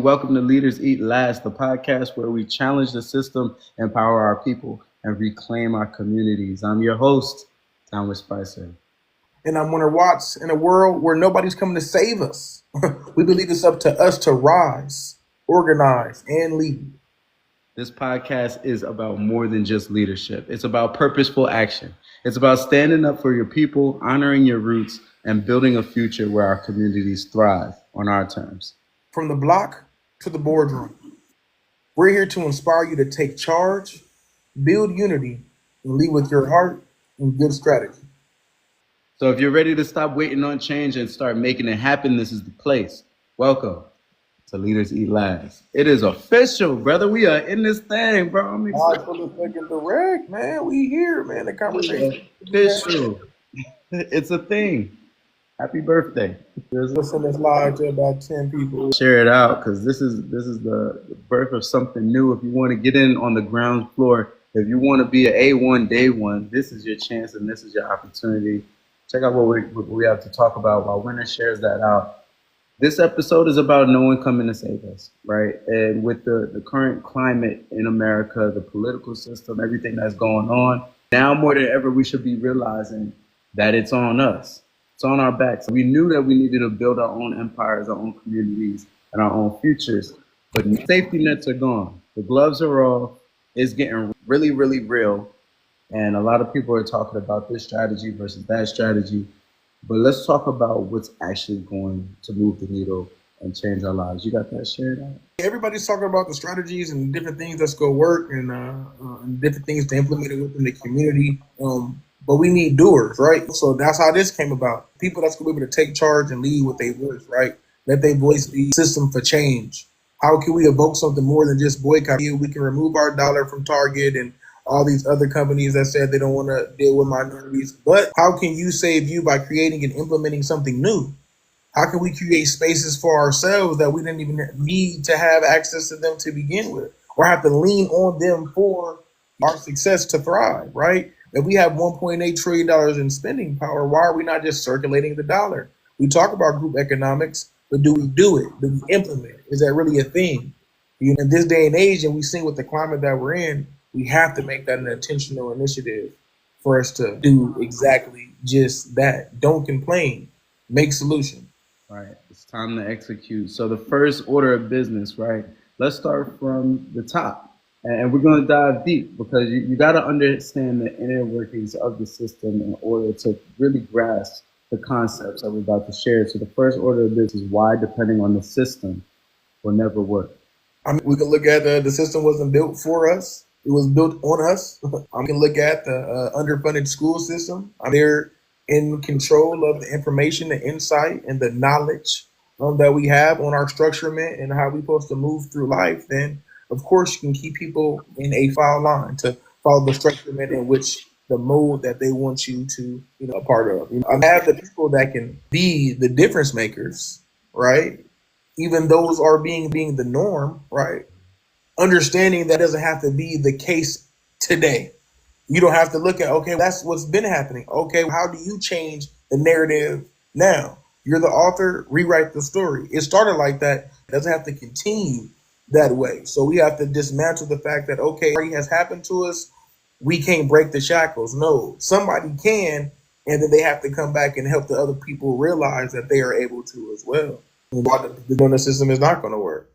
Welcome to Leaders Eat Last, the podcast where we challenge the system, empower our people, and reclaim our communities. I'm your host, Thomas Spicer. And I'm Winner Watts. In a world where nobody's coming to save us, we believe it's up to us to rise, organize, and lead. This podcast is about more than just leadership. It's about purposeful action. It's about standing up for your people, honoring your roots, and building a future where our communities thrive on our terms. From the block to the boardroom, we're here to inspire you to take charge, build unity, and lead with your heart and good strategy. So if you're ready to stop waiting on change and start making it happen, this is the place. Welcome to Leaders Eat Last. It is official, brother. We are in this thing, bro. I'm excited. For the second direct, man. We here, man. The conversation. Official. It's a thing. Happy birthday. Listen this live to about 10 people. Share it out because this is the birth of something new. If you want to get in on the ground floor, if you want to be an A1 day one, this is your chance and this is your opportunity. Check out what we have to talk about while Winner shares that out. This episode is about no one coming to save us, right? And with the current climate in America, the political system, everything that's going on, now more than ever, we should be realizing that it's on us. It's on our backs. We knew that we needed to build our own empires, our own communities, and our own futures. But safety nets are gone. The gloves are off. It's getting really, really real. And a lot of people are talking about this strategy versus that strategy. But let's talk about what's actually going to move the needle and change our lives. You got that shared out? Everybody's talking about the strategies and different things that's going to work and different things to implement it within the community. But we need doers, right? So that's how this came about. People that's going to be able to take charge and lead with their voice, right? Let their voice be system for change. How can we evoke something more than just boycott? We can remove our dollar from Target and all these other companies that said they don't want to deal with minorities. But how can you save you by creating and implementing something new? How can we create spaces for ourselves that we didn't even need to have access to them to begin with, or have to lean on them for our success to thrive, right? If we have $1.8 trillion in spending power, why are we not just circulating the dollar? We talk about group economics, but do we do it? Do we implement it? Is that really a thing? You know, in this day and age, and we see with the climate that we're in, we have to make that an intentional initiative for us to do exactly just that. Don't complain, make solution. Right. It's time to execute. So the first order of business, right? Let's start from the top. And we're going to dive deep because you got to understand the inner workings of the system in order to really grasp the concepts that we're about to share. So the first order of business is why depending on the system will never work. I mean, we can look at the system wasn't built for us. It was built on us. I can look at the underfunded school system. They're in control of the information, the insight, and the knowledge that we have on our structurement and how we're supposed to move through life. Then, of course, you can keep people in a file line to follow the structurement in which the mode that they want you to, a part of. I have the people that can be the difference makers, right? Even those are being the norm, right? Understanding that doesn't have to be the case today. You don't have to look at, okay, that's what's been happening. Okay, how do you change the narrative now? You're the author, rewrite the story. It started like that. It doesn't have to continue that way. So we have to dismantle the fact that, okay, it has happened to us. We can't break the shackles. No, somebody can, and then they have to come back and help the other people realize that they are able to as well. Why the donor system is not going to work.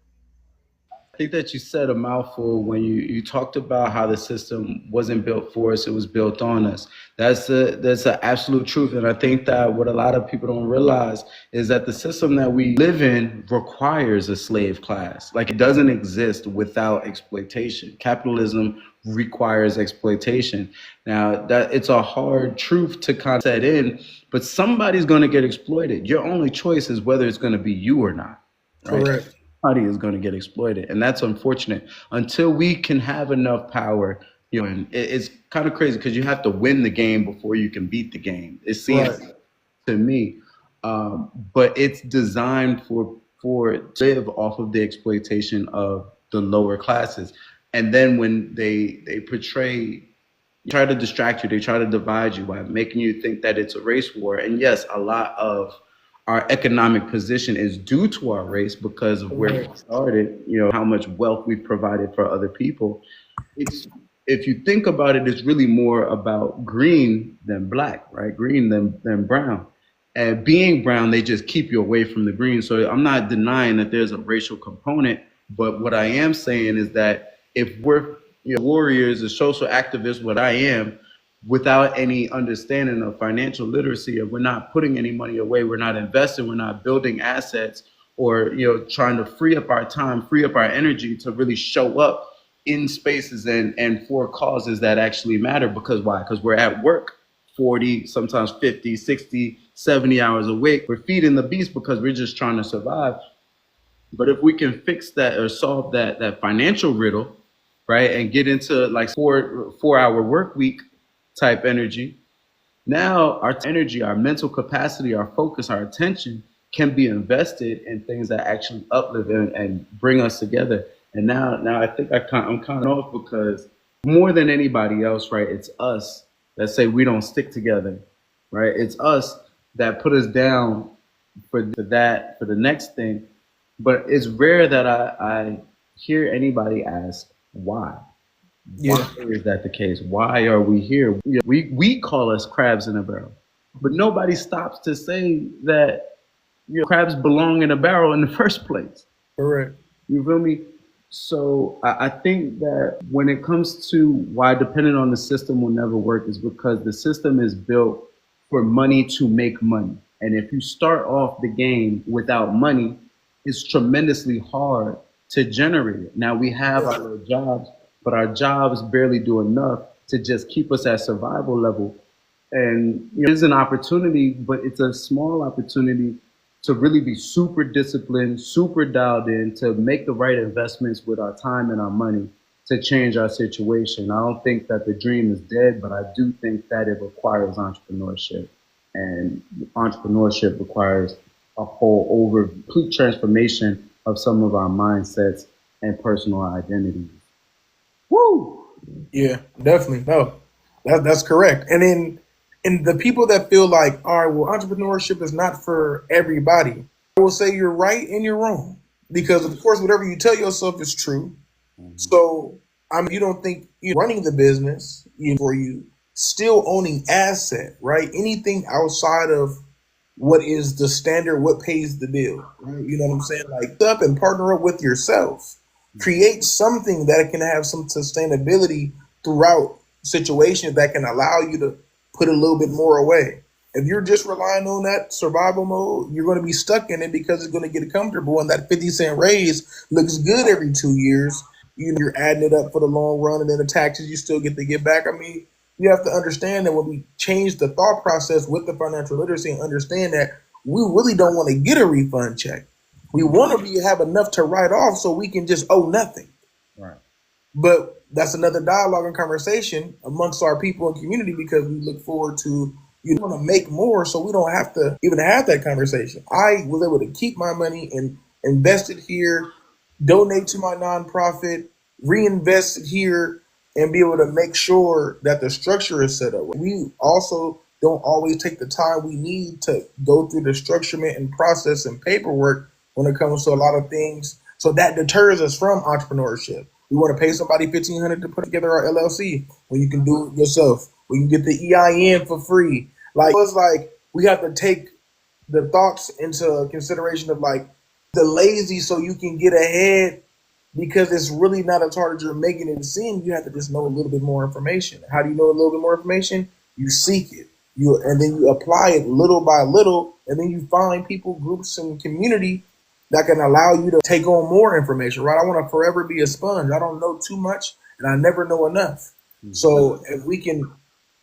I think that you said a mouthful when you talked about how the system wasn't built for us, it was built on us. That's the absolute truth. And I think that what a lot of people don't realize is that the system that we live in requires a slave class. Like, it doesn't exist without exploitation. Capitalism requires exploitation. Now, that it's a hard truth to kind of set in, but somebody's going to get exploited. Your only choice is whether it's going to be you or not. Right? Correct. Is going to get exploited, and that's unfortunate. Until we can have enough power, and it's kind of crazy because you have to win the game before you can beat the game. It seems to me, but it's designed for live off of the exploitation of the lower classes. And then when they try to distract you, they try to divide you by making you think that it's a race war. And yes, a lot of our economic position is due to our race because of where we started, how much wealth we've provided for other people. It's If you think about it, it's really more about green than black, right? Green than brown. And being brown, they just keep you away from the green. So I'm not denying that there's a racial component, but what I am saying is that if we're warriors, a social activists, what I am, without any understanding of financial literacy, if we're not putting any money away, we're not investing, we're not building assets, or trying to free up our time, free up our energy to really show up in spaces and for causes that actually matter. Because why? Because we're at work 40, sometimes 50, 60, 70 hours a week. We're feeding the beast because we're just trying to survive. But if we can fix that or solve that financial riddle, right, and get into like 4 hour work week type energy, now our energy, our mental capacity, our focus, our attention can be invested in things that actually uplift and bring us together. And now I think I'm kind of off because more than anybody else, right? It's us that say we don't stick together, right? It's us that put us down for the next thing. But it's rare that I hear anybody ask why. Yeah. Why is that the case? Why are we here? We call us crabs in a barrel, but nobody stops to say that crabs belong in a barrel in the first place. Correct. You feel me? So I think that when it comes to why depending on the system will never work is because the system is built for money to make money. And if you start off the game without money, it's tremendously hard to generate it. Now we have our little jobs, but our jobs barely do enough to just keep us at survival level. And it's an opportunity, but it's a small opportunity to really be super disciplined, super dialed in, to make the right investments with our time and our money to change our situation. I don't think that the dream is dead, but I do think that it requires entrepreneurship. And entrepreneurship requires a whole complete transformation of some of our mindsets and personal identities. Woo! Yeah, definitely. No, that's correct. And the people that feel like, all right, well, entrepreneurship is not for everybody, I will say you're right and you're wrong. Because, of course, whatever you tell yourself is true. So, you don't think you're running the business for you, still owning asset, right? Anything outside of what is the standard, what pays the bill, right? You know what I'm saying? Like, up and partner up with yourself. Create something that can have some sustainability throughout situations that can allow you to put a little bit more away. If you're just relying on that survival mode, you're going to be stuck in it because it's going to get comfortable. And that 50-cent raise looks good every 2 years. You're adding it up for the long run, and then the taxes you still get to get back. I mean, you have to understand that when we change the thought process with the financial literacy and understand that we really don't want to get a refund check. We want to have enough to write off so we can just owe nothing. Right. But that's another dialogue and conversation amongst our people and community because we look forward to want to make more so we don't have to even have that conversation. I was able to keep my money and invest it here, donate to my nonprofit, reinvest it here, and be able to make sure that the structure is set up. We also don't always take the time we need to go through the structurement and process and paperwork when it comes to a lot of things. So that deters us from entrepreneurship. We want to pay somebody $1,500 to put together our LLC when you can do it yourself. We can get the EIN for free. Like, it's like we have to take the thoughts into consideration of like the lazy so you can get ahead because it's really not as hard as you're making it seem. You have to just know a little bit more information. How do you know a little bit more information? You seek it. And then you apply it little by little, and then you find people, groups, and community that can allow you to take on more information, right? I want to forever be a sponge. I don't know too much, and I never know enough. So if we can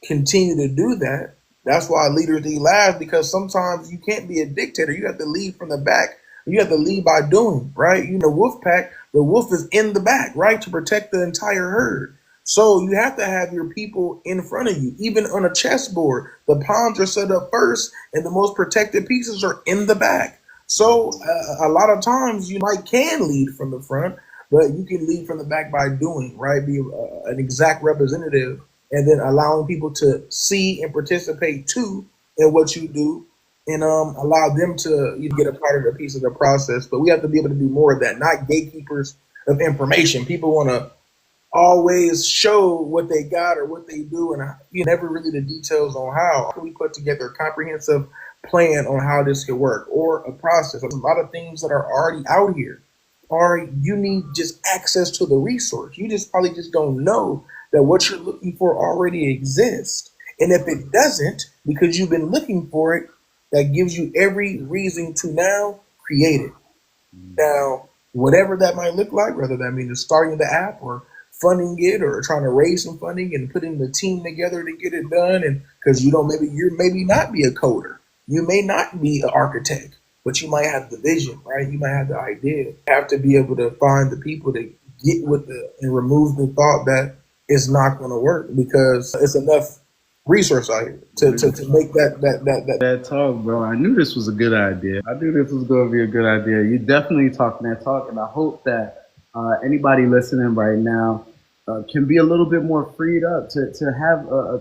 continue to do that, that's why leaders lead last, because sometimes you can't be a dictator. You have to lead from the back. You have to lead by doing, right? Wolf pack, the wolf is in the back, right, to protect the entire herd. So you have to have your people in front of you. Even on a chessboard, the pawns are set up first, and the most protected pieces are in the back. So a lot of times you can lead from the front, but you can lead from the back by doing, right? Be an exact representative, and then allowing people to see and participate too in what you do. and allow them to get a part of the piece of the process. But we have to be able to do more of that, not gatekeepers of information. People want to always show what they got or what they do, and never really the details on how. How can we put together a comprehensive plan on how this could work or a process? There's a lot of things that are already out here, or you need just access to the resource. You just probably just don't know that what you're looking for already exists. And if it doesn't, because you've been looking for it, that gives you every reason to now create it. Now, whatever that might look like, whether that means starting the app or funding it or trying to raise some funding and putting the team together to get it done, and because you're maybe not be a coder, you may not be an architect, but you might have the vision, right? You might have the idea. You have to be able to find the people to get with and remove the thought that it's not going to work, because it's enough resource out here to make That talk, bro. I knew this was a good idea. I knew this was going to be a good idea. You definitely talking that talk, and I hope that anybody listening right now can be a little bit more freed up to have a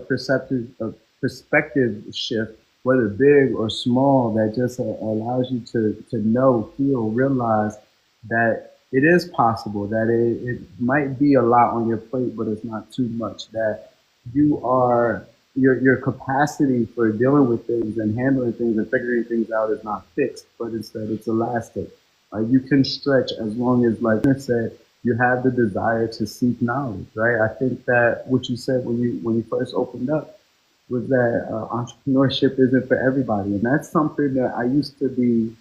perspective shift, whether big or small, that just allows you to know, feel, realize that it is possible, that it might be a lot on your plate, but it's not too much, that you are your capacity for dealing with things and handling things and figuring things out is not fixed, but instead it's elastic. You can stretch as long as, like I said, you have the desire to seek knowledge, right? I think that what you said when you first opened up was that entrepreneurship isn't for everybody, and that's something that I used to be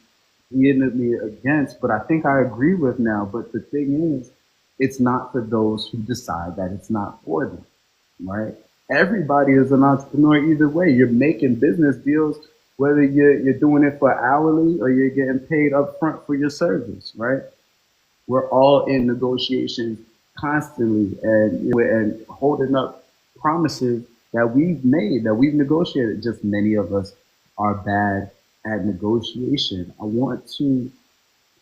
vehemently against, but I think I agree with now. But the thing is, it's not for those who decide that it's not for them, right? Everybody is an entrepreneur either way. You're making business deals, whether you're doing it for hourly or you're getting paid up front for your service, right? We're all in negotiations constantly, and holding up promises that we've made, that we've negotiated. Just many of us are bad at negotiation. I want to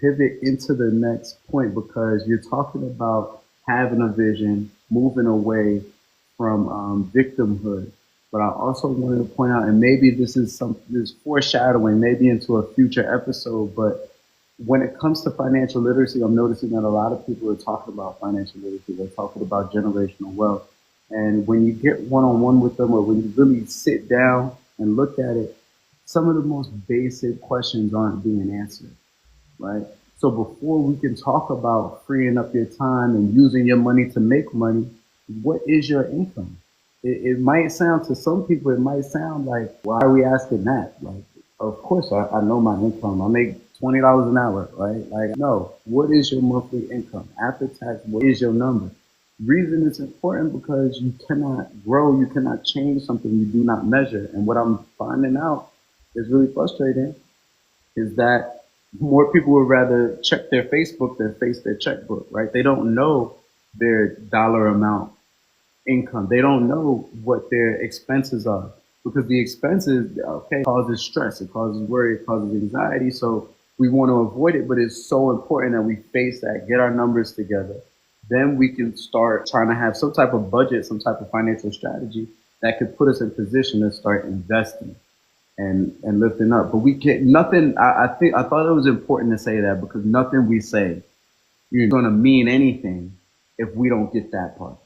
pivot into the next point, because you're talking about having a vision, moving away from victimhood. But I also wanted to point out, and maybe this foreshadowing, maybe into a future episode, but when it comes to financial literacy, I'm noticing that a lot of people are talking about financial literacy. They're talking about generational wealth. And when you get one-on-one with them, or when you really sit down and look at it, some of the most basic questions aren't being answered, right? So before we can talk about freeing up your time and using your money to make money, what is your income? It might sound, to some people, it might sound like, why are we asking that? Like, of course, I know my income. I make $20 an hour, right? Like, no, what is your monthly income? After tax, what is your number? Reason it's important, because you cannot grow, you cannot change something you do not measure. And what I'm finding out is really frustrating is that more people would rather check their Facebook than face their checkbook, right? They don't know their dollar amount income. They don't know what their expenses are, because the expenses, okay, causes stress, it causes worry, it causes anxiety. So we want to avoid it, but it's so important that we face that, get our numbers together. Then we can start trying to have some type of budget, some type of financial strategy that could put us in position to start investing and lifting up. But we can't, nothing, I thought it was important to say that, because nothing we say is going to mean anything if we don't get that part.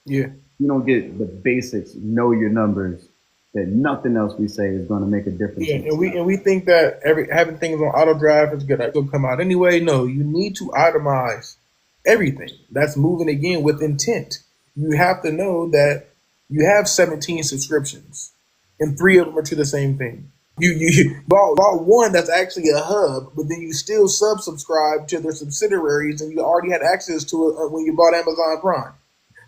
Yeah. You don't get the basics, know your numbers, then nothing else we say is going to make a difference. Yeah, and we think that having things on auto drive is gonna come out anyway. No, you need to itemize everything. That's moving again with intent. You have to know that you have 17 subscriptions, and 3 of them are to the same thing. You bought one that's actually a hub, but then you still subscribe to their subsidiaries, and you already had access to it when you bought Amazon Prime.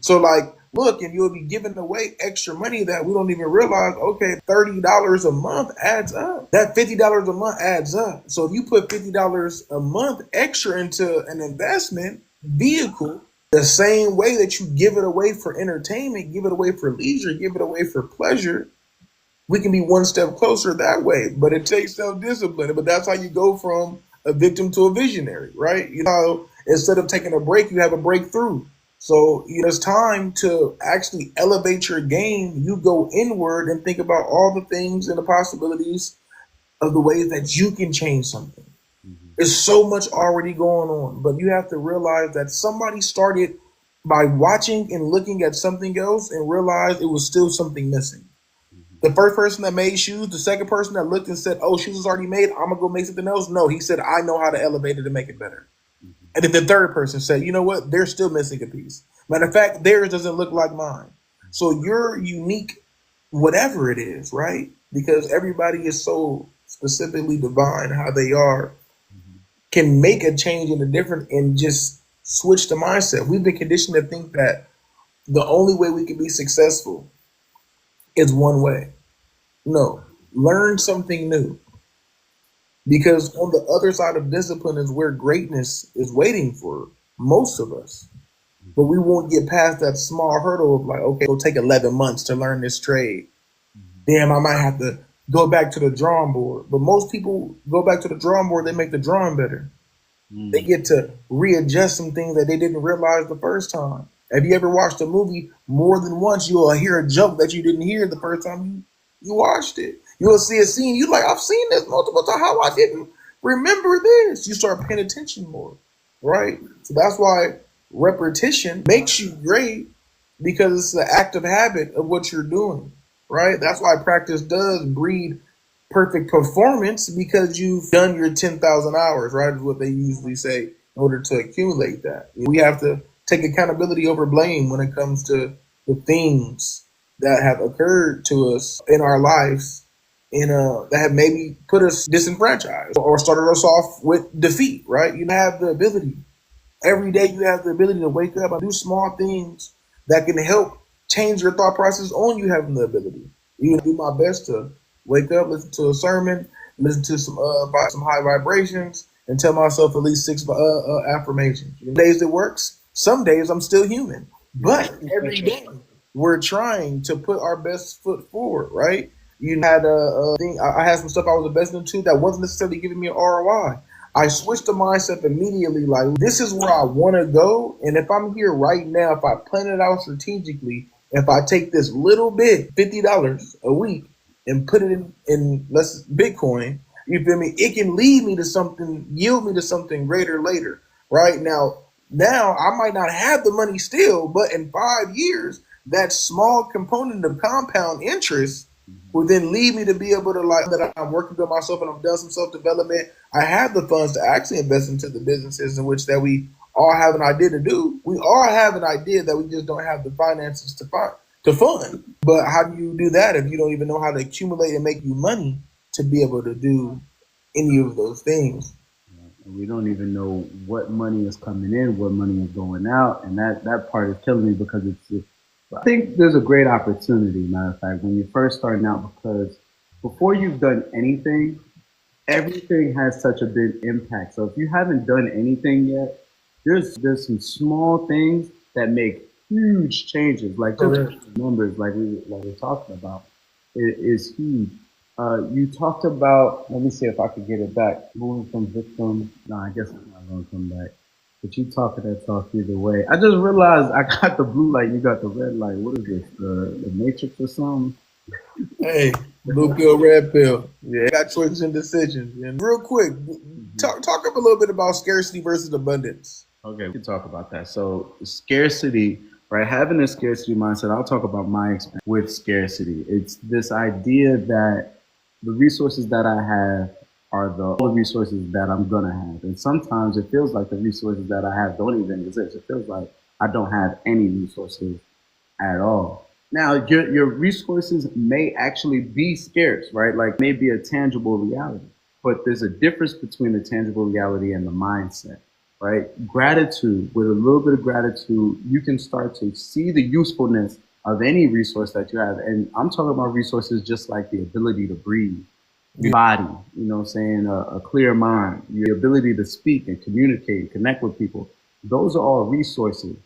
So, like, look, and you'll be giving away extra money that we don't even realize. Okay, $30 a month adds up. That $50 a month adds up. So if you put $50 a month extra into an investment vehicle, the same way that you give it away for entertainment, give it away for leisure, give it away for pleasure, we can be one step closer that way. But it takes self-discipline. But that's how you go from a victim to a visionary, right? You know, instead of taking a break, you have a breakthrough. So it's time to actually elevate your game. You go inward and think about all the things and the possibilities of the ways that you can change something. Mhm. There's so much already going on, but you have to realize that somebody started by watching and looking at something else and realized it was still something missing. Mhm. The first person that made shoes, the second person that looked and said, "Oh, shoes is already made. I'm gonna go make something else." No, he said, "I know how to elevate it and make it better." Mhm. And then the third person said, "You know what? They're still missing a piece. Matter of fact, theirs doesn't look like mine." So you're unique, whatever it is, right? Because everybody is so specifically divine how they are, Mhm. can make a change in a different and just switch the mindset. We've been conditioned to think that the only way we can be successful is one way. No, learn something new. Because on the other side of discipline is where greatness is waiting for most of us. But we won't get past that small hurdle of like, okay, it'll take 11 months to learn this trade. Mhm. Damn, I might have to go back to the drawing board. But most people go back to the drawing board, they make the drawing better. They Mhm. get to readjust some things that they didn't realize the first time. Have you ever watched a movie more than once? You'll hear a joke that you didn't hear the first time you watched it. You'll see a scene. You like, I've seen this multiple times. How I didn't remember this? You start paying attention more, right? So that's why repetition makes you great because it's the active habit of what you're doing, right? That's why practice does breed perfect performance because you've done your 10,000 hours, right? Is what they usually say in order to accumulate that. We have to take accountability over blame when it comes to the things that have occurred to us in our lives and that have maybe put us disenfranchised or started us off with defeat, right? You have the ability. Every day you have the ability to wake up and do small things that can help change your thought process on you having the ability. You do my best to wake up, listen to a sermon, listen to some high vibrations, and tell myself at least six affirmations. Days it works. Some days I'm still human, but every day we're trying to put our best foot forward. Right? You had a thing. I had some stuff I was investing into that wasn't necessarily giving me an ROI. I switched the mindset immediately. Like, this is where I want to go. And if I'm here right now, if I plan it out strategically, if I take this little bit, $50 a week, and put it in less Bitcoin, you feel me? It can lead me to something, yield me to something greater later. Right now I might not have the money still, but in 5 years, that small component of compound interest Mhm. will then lead me to be able to like that I'm working on myself and I've done some self development. I have the funds to actually invest into the businesses in which that we all have an idea to do. We all have an idea that we just don't have the finances to fund. But how do you do that if you don't even know how to accumulate and make you money to be able to do any of those things? And we don't even know what money is coming in, what money is going out, and that part is killing me because I think there's a great opportunity. Matter of fact, when you're first starting out, because before you've done anything, everything has such a big impact. So if you haven't done anything yet, there's some small things that make huge changes. Like just Correct. numbers, like we're talking about, it is huge. You talked about. Let me see if I could get it back. Moving from victim. No, I guess it's not going to come back. But you talking that talk either way. I just realized I got the blue light. You got the red light. What is this? The Matrix or something? Hey, blue pill, red pill. Yeah, got choices and decisions. And real quick, Mhm. talk up a little bit about scarcity versus abundance. Okay, we can talk about that. So scarcity, right? Having a scarcity mindset, I'll talk about my experience with scarcity. It's this idea that the resources that I have are all the resources that I'm gonna have. And sometimes it feels like the resources that I have don't even exist. It feels like I don't have any resources at all. Now, your resources may actually be scarce, right? Like maybe a tangible reality, but there's a difference between the tangible reality and the mindset, right? Gratitude, with a little bit of gratitude, you can start to see the usefulness of any resource that you have. And I'm talking about resources just like the ability to breathe, your Yeah. body, you know what I'm saying, a clear mind, your ability to speak and communicate and connect with people. Those are all resources.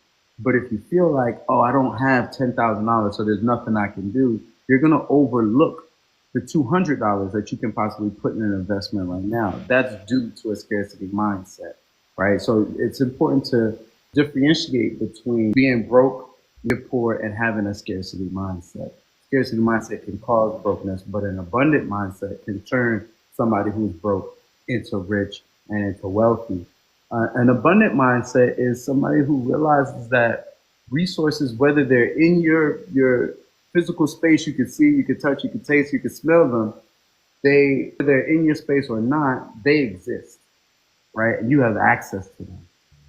But if you feel like, oh, I don't have $10,000, so there's nothing I can do, you're going to overlook the $200 that you can possibly put in an investment right now. That's due to a scarcity mindset, right? So it's important to differentiate between being broke, being poor, and having a scarcity mindset. Scarcity mindset can cause brokenness, but an abundant mindset can turn somebody who's broke into rich and into wealthy. An abundant mindset is somebody who realizes that resources, whether they're in your physical space, you can see, you can touch, you can taste, you can smell them, they're in your space or not, they exist, right? And you have access to them,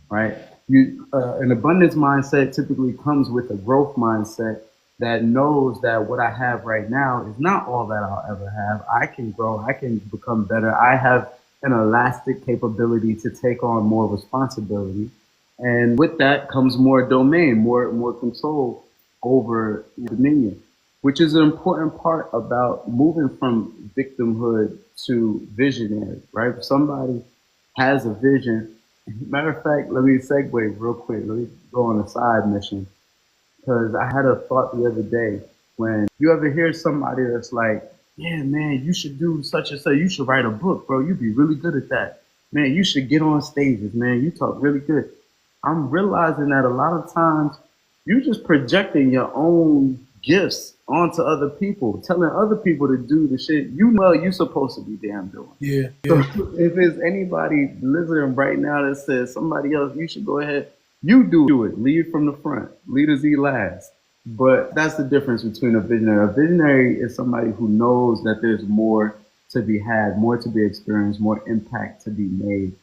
right? An abundance mindset typically comes with a growth mindset that knows that what I have right now is not all that I'll ever have. I can grow, I can become better. I have an elastic capability to take on more responsibility. And with that comes more domain, more control over dominion, which is an important part about moving from victimhood to visionary, right? If somebody has a vision, matter of fact, let me segue real quick. Let me go on a side mission because I had a thought the other day. When you ever hear somebody that's like, yeah, man, you should do such and such. You should write a book, bro. You'd be really good at that. Man, you should get on stages, man. You talk really good. I'm realizing that a lot of times you're just projecting your own gifts onto other people, telling other people to do the shit you know you're supposed to be damn doing. Yeah. So if there's anybody listening right now that says somebody else, you should go ahead, you do it. Lead from the front. Leaders eat last. But that's the difference between a visionary. A visionary is somebody who knows that there's more to be had, more to be experienced, more impact to be made.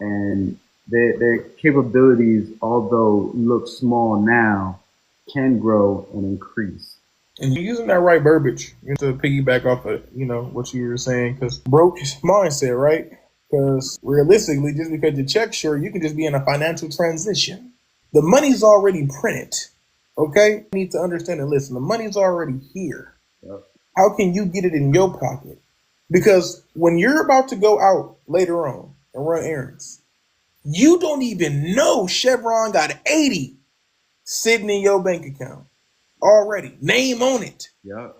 And their capabilities, although look small now, can grow and increase. And you're using that right verbiage to piggyback off of, what you were saying, because broke mindset, right? Because realistically, just because your check's short, you can just be in a financial transition. The money's already printed, okay? You need to understand and listen. The money's already here. Yep. How can you get it in your pocket? Because when you're about to go out later on and run errands, you don't even know Chevron got 80 sitting in your bank account already. Name on it. Yep.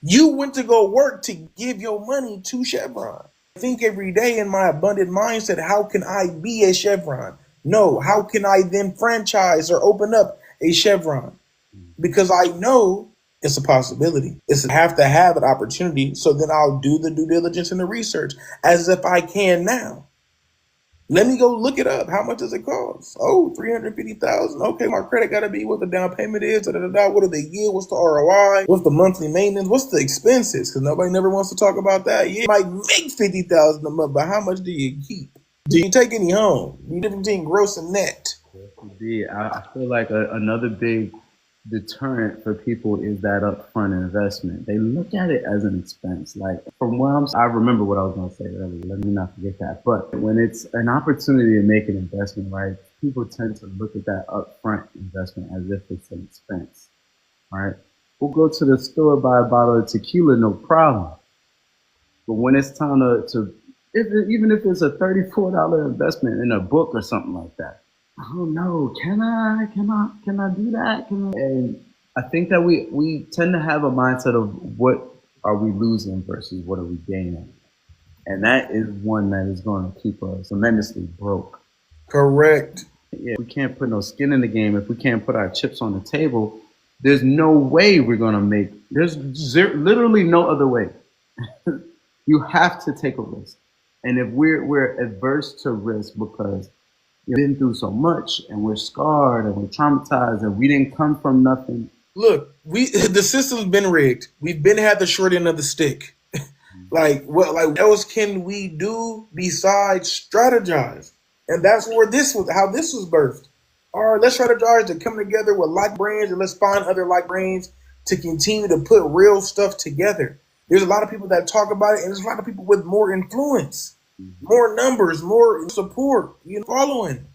You went to go work to give your money to Chevron. I think every day in my abundant mindset, how can I be a Chevron? No, how can I then franchise or open up a Chevron? Because I know it's a possibility. It's a have to have an opportunity. So then I'll do the due diligence and the research as if I can now. Let me go look it up. How much does it cost? Oh, $350,000. Okay, my credit got to be what the down payment is. Da, da, da, da. What do they yield? What's the ROI? What's the monthly maintenance? What's the expenses? Because nobody never wants to talk about that. You might make $50,000 a month, but how much do you keep? Do you take any home? The difference between gross and net. Indeed. I feel like another big deterrent for people is that upfront investment. They look at it as an expense. Like from where I remember what I was going to say earlier. Let me not forget that. But when it's an opportunity to make an investment, right? People tend to look at that upfront investment as if it's an expense, right? We'll go to the store, buy a bottle of tequila, no problem. But when it's time even if it's a $34 investment in a book or something like that, oh no, can I do that? And I think that we tend to have a mindset of what are we losing versus what are we gaining. And that is one that is going to keep us tremendously broke. Correct. Yeah, if we can't put no skin in the game, if we can't put our chips on the table, there's no way we're going to there's literally no other way. You have to take a risk. And if we're adverse to risk because we've been through so much and we're scarred and we're traumatized and we didn't come from nothing. Look, the system's been rigged. We've been had the short end of the stick. What else can we do besides strategize? And that's where how this was birthed. All right, let's strategize to come together with like brains and let's find other like brains to continue to put real stuff together. There's a lot of people that talk about it, and there's a lot of people with more influence, more numbers, more support, following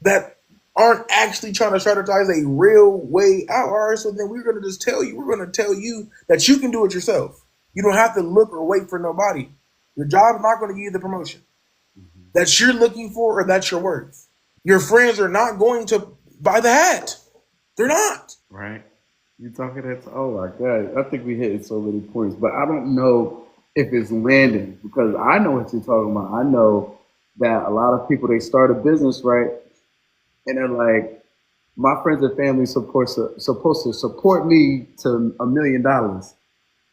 that aren't actually trying to strategize a real way out. All right, so then we're going to tell you that you can do it yourself. You don't have to look or wait for nobody. Your job is not going to give you the promotion that you're looking for or that you're worth. Your friends are not going to buy the hat. They're not. Right. You're talking that. Oh my God. I think we hit so many points, but I don't know if it's landing because I know what you're talking about. I know that a lot of people, they start a business, right? And they're like, my friends and family supposed to support me to $1 million.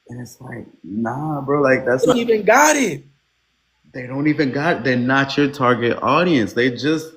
And it's like, nah, bro, like that's They don't not, even got it. they don't even got, they're not your target audience. They just,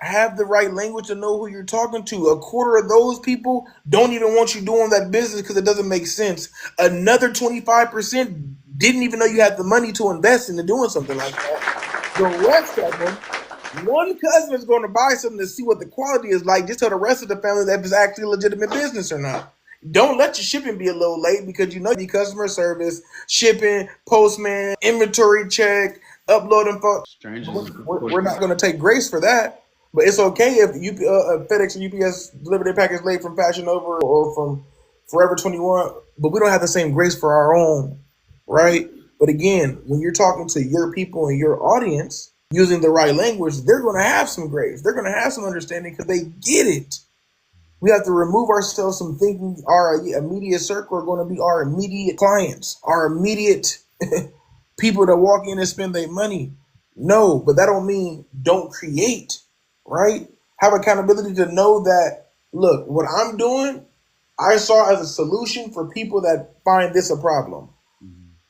Have the right language to know who you're talking to. A quarter of those people don't even want you doing that business because it doesn't make sense. Another 25% didn't even know you had the money to invest into doing something like that. The rest of them, one cousin is going to buy something to see what the quality is like. Just tell the rest of the family that it's actually a legitimate business or not. Don't let your shipping be a little late because you know the customer service, shipping, postman, inventory check, uploading. strangers is We're not going to take grace for that. But it's okay if FedEx or UPS deliver their package late from Fashion Nova or from Forever 21, but we don't have the same grace for our own, right? But again, when you're talking to your people and your audience using the right language, they're going to have some grace. They're going to have some understanding because they get it. We have to remove ourselves from thinking our immediate circle are going to be our immediate clients, our immediate people that walk in and spend their money. No, but that don't mean don't create, right? Have accountability to know that, look, what I'm doing, I saw as a solution for people that find this a problem.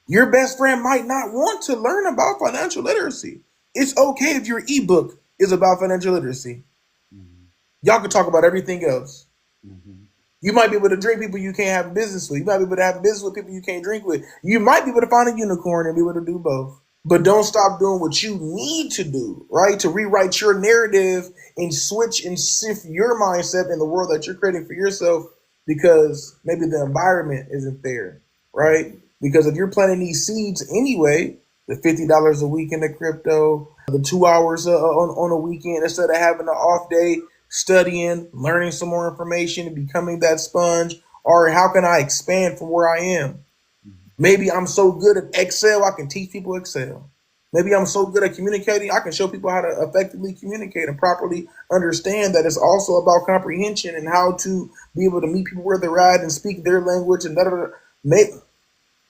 Your best friend might not want to learn about financial literacy. It's okay if your ebook is about financial literacy. Y'all can talk about everything else. You might be able to drink people you can't have a business with. You might be able to have a business with people you can't drink with. You might be able to find a unicorn and be able to do both. But don't stop doing what you need to do, right? To rewrite your narrative and switch and shift your mindset in the world that you're creating for yourself because maybe the environment isn't there, right? Because if you're planting these seeds anyway, the $50 a week in the crypto, the 2 hours on a weekend instead of having an off day, studying, learning some more information, and becoming that sponge, or how can I expand from where I am? Maybe I'm so good at Excel, I can teach people Excel. Maybe I'm so good at communicating, I can show people how to effectively communicate and properly understand that it's also about comprehension and how to be able to meet people where they're at and speak their language and da. Maybe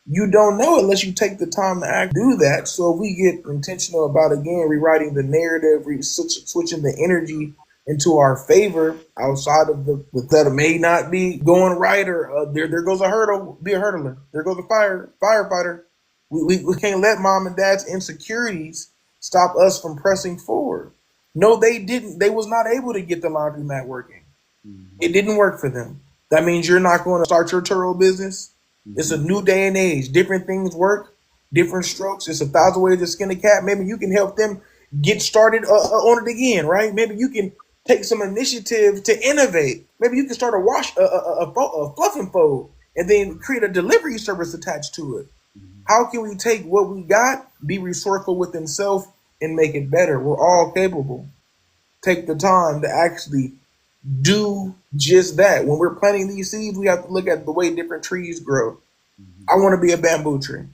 you don't know unless you take the time to do that. So if we get intentional about, again, rewriting the narrative, switching the energy into our favor outside of the that may not be going right, or there goes a hurdle, be a hurdler. There goes a firefighter. We can't let mom and dad's insecurities stop us from pressing forward. No, they didn't. They was not able to get the laundromat working. It didn't work for them. That means you're not going to start your Turo business. It's a new day and age. Different things work, different strokes. It's 1,000 ways to skin a cat. Maybe you can help them get started on it again, right? Maybe you can take some initiative to innovate. Maybe you can start a fluff and fold and then create a delivery service attached to it. How can we take what we got, be resourceful within self, and make it better? We're all capable. Take the time to actually do just that. When we're planting these seeds, we have to look at the way different trees grow. I want to be a bamboo tree.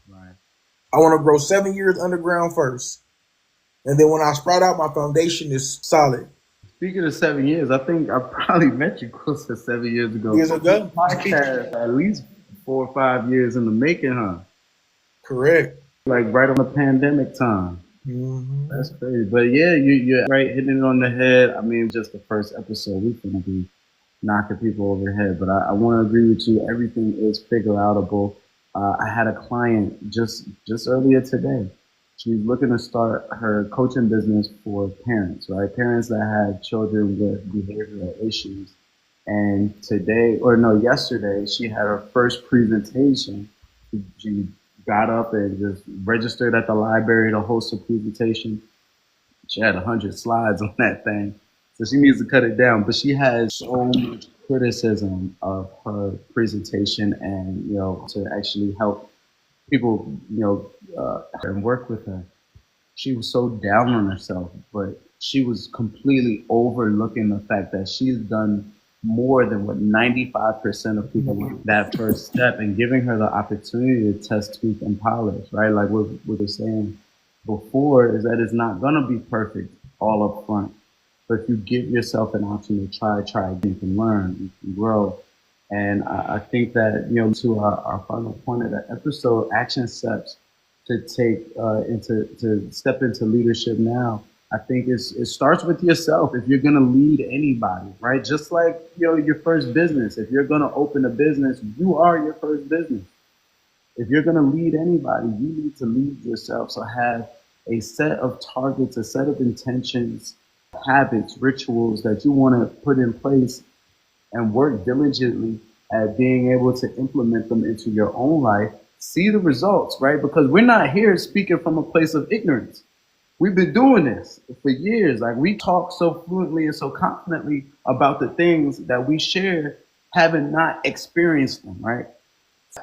right. I want to grow 7 years underground first. And then when I sprout out, my foundation is solid. Speaking of 7 years, I think I probably met you close to 7 years ago. Years ago. Podcast at least 4 or 5 years in the making, huh? Correct. Like right on the pandemic time. That's crazy. But yeah, you're right, hitting it on the head. I mean, just the first episode, we're going to be knocking people over the head. But I want to agree with you. Everything is figure outable. I had a client just earlier today. She's looking to start her coaching business for parents, right? Parents that have children with behavioral issues. And today, or no, yesterday, she had her first presentation. She got up and just registered at the library to host a presentation. She had 100 slides on that thing. So she needs to cut it down. But she has so much criticism of her presentation and, to actually help people, and work with her. She was so down on herself, but she was completely overlooking the fact that she's done more than what 95% of people want. That first step and giving her the opportunity to test, tweak, and polish, right? Like what we're saying before is that it's not going to be perfect all up front. But if you give yourself an option to try again, you can learn, you can grow. And I think that, to our final point of the episode, action steps to take to step into leadership now. I think it starts with yourself. If you're going to lead anybody, right? Just like, your first business. If you're going to open a business, you are your first business. If you're going to lead anybody, you need to lead yourself. So have a set of targets, a set of intentions, habits, rituals that you want to put in place and work diligently at being able to implement them into your own life. See the results, right? Because we're not here speaking from a place of ignorance. We've been doing this for years. Like we talk so fluently and so confidently about the things that we share, having not experienced them, right?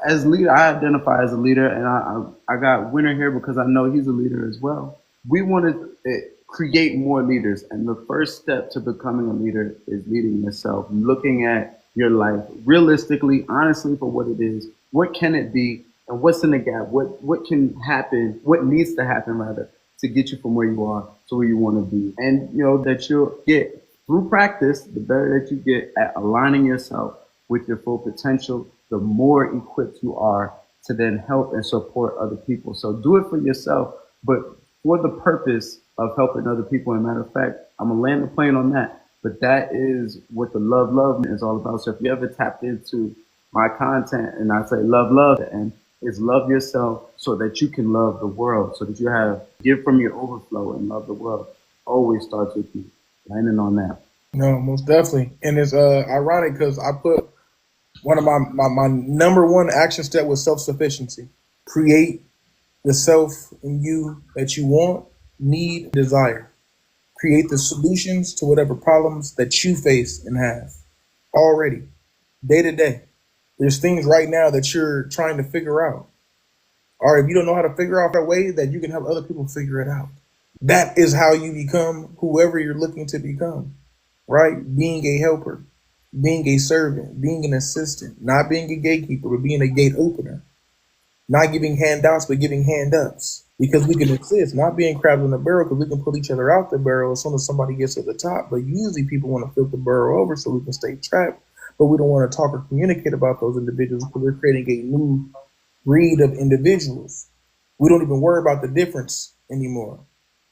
As leader, I identify as a leader, and I got Winner here because I know he's a leader as well. We want to create more leaders, and the first step to becoming a leader is leading yourself, looking at your life realistically, honestly, for what it is. What can it be, and what's in the gap? What can happen? What needs to happen rather to get you from where you are to where you want to be? And you know that you'll get through practice. The better that you get at aligning yourself with your full potential, the more equipped you are to then help and support other people. So do it for yourself, but for the purpose of helping other people. And matter of fact, I'm gonna land the plane on that. But that is what the love is all about. So if you ever tapped into my content and I say love, and it's love yourself so that you can love the world, so that you have give from your overflow and love the world. Always starts with you. Landing on that. No, most definitely. And it's ironic because I put one of my number one action step was self-sufficiency. Create the self in you that you want, need, desire. Create the solutions to whatever problems that you face and have already, day to day. There's things right now that you're trying to figure out. Or if you don't know how to figure out that way, that you can have other people figure it out. That is how you become whoever you're looking to become, right? Being a helper, being a servant, being an assistant, not being a gatekeeper, but being a gate opener, not giving handouts, but giving hand ups. Because we can assist, not being crabs in the barrel, because we can pull each other out the barrel as soon as somebody gets to the top. But usually people want to flip the barrel over so we can stay trapped. But we don't want to talk or communicate about those individuals because we're creating a new breed of individuals. We don't even worry about the difference anymore.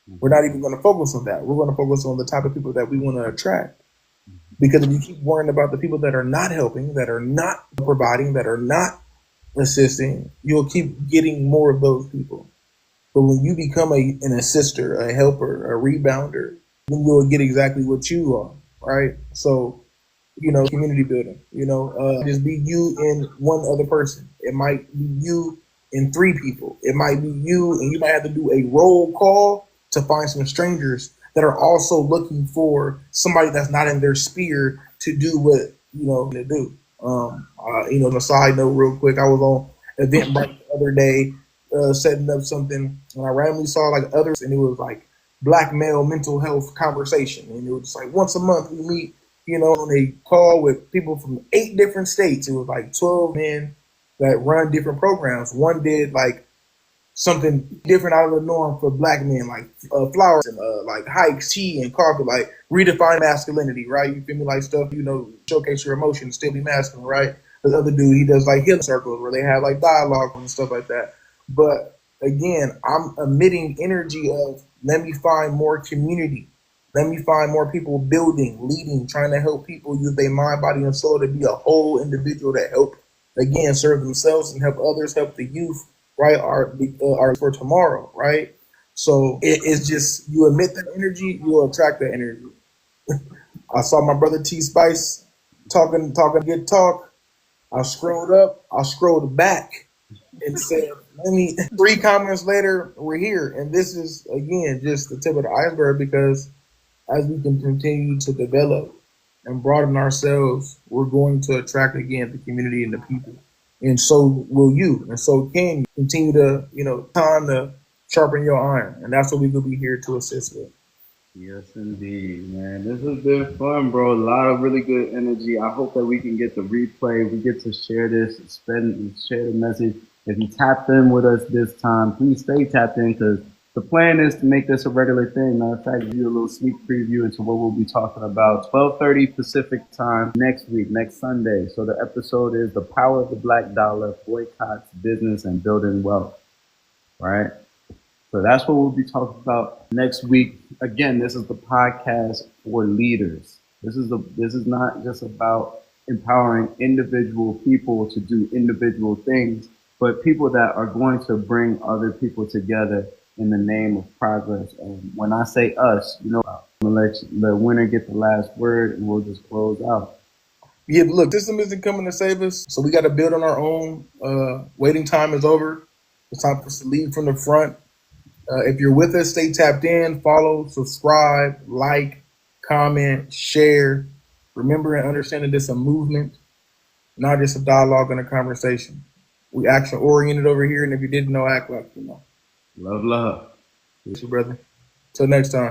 We're not even going to focus on that. We're going to focus on the type of people that we want to attract. Because if you keep worrying about the people that are not helping, that are not providing, that are not assisting, you'll keep getting more of those people. But when you become an assister, a helper, a rebounder, then you'll get exactly what you are, right? So, community building, just be you and one other person. It might be you and three people. It might be you, and you might have to do a roll call to find some strangers that are also looking for somebody that's not in their sphere to do what, to do. On a side note real quick, I was on Eventbrite the other day, setting up something, and I randomly saw like others, and it was like Black male mental health conversation, and it was just like once a month we meet, on a call with people from 8 different states. It was like 12 men that run different programs. One did like something different out of the norm for Black men, like flowers and like hikes, tea and coffee, like redefine masculinity, right? You feel me? Like stuff, showcase your emotions, still be masculine, right? The other dude, he does like healing circles where they have like dialogue and stuff like that. But again, I'm emitting energy of let me find more community. Let me find more people building, leading, trying to help people use their mind, body, and soul to be a whole individual that help, again, serve themselves and help others, help the youth, right? Are for tomorrow, right? So it's just, you emit that energy, you'll attract that energy. I saw my brother T Spice talking good talk. I scrolled up, I scrolled back and said, let me, 3 comments later, we're here. And this is, again, just the tip of the iceberg, because as we can continue to develop and broaden ourselves, we're going to attract, again, the community and the people. And so will you. And so can you continue to, time to sharpen your iron. And that's what we will be here to assist with. Yes, indeed, man. This has been fun, bro. A lot of really good energy. I hope that we can get the replay. We get to share this, share the message. If you tapped in with us this time, please stay tapped in, because the plan is to make this a regular thing. Matter of fact, give you a little sneak preview into what we'll be talking about. 12:30 Pacific time next week, next Sunday. So the episode is The Power of the Black Dollar, Boycotts, Business, and Building Wealth. Right? So that's what we'll be talking about next week. Again, this is the podcast for leaders. This is not just about empowering individual people to do individual things, but people that are going to bring other people together in the name of progress. And when I say us, I'm gonna let the winner get the last word, and we'll just close out. Yeah, but look, system isn't coming to save us, so we got to build on our own. Waiting time is over. It's time for us to lead from the front. If you're with us, stay tapped in, follow, subscribe, like, comment, share. Remember and understand that this is a movement, not just a dialogue and a conversation. We action oriented over here, and if you didn't know, act like you know. Love, love. Thank you, brother. Till next time.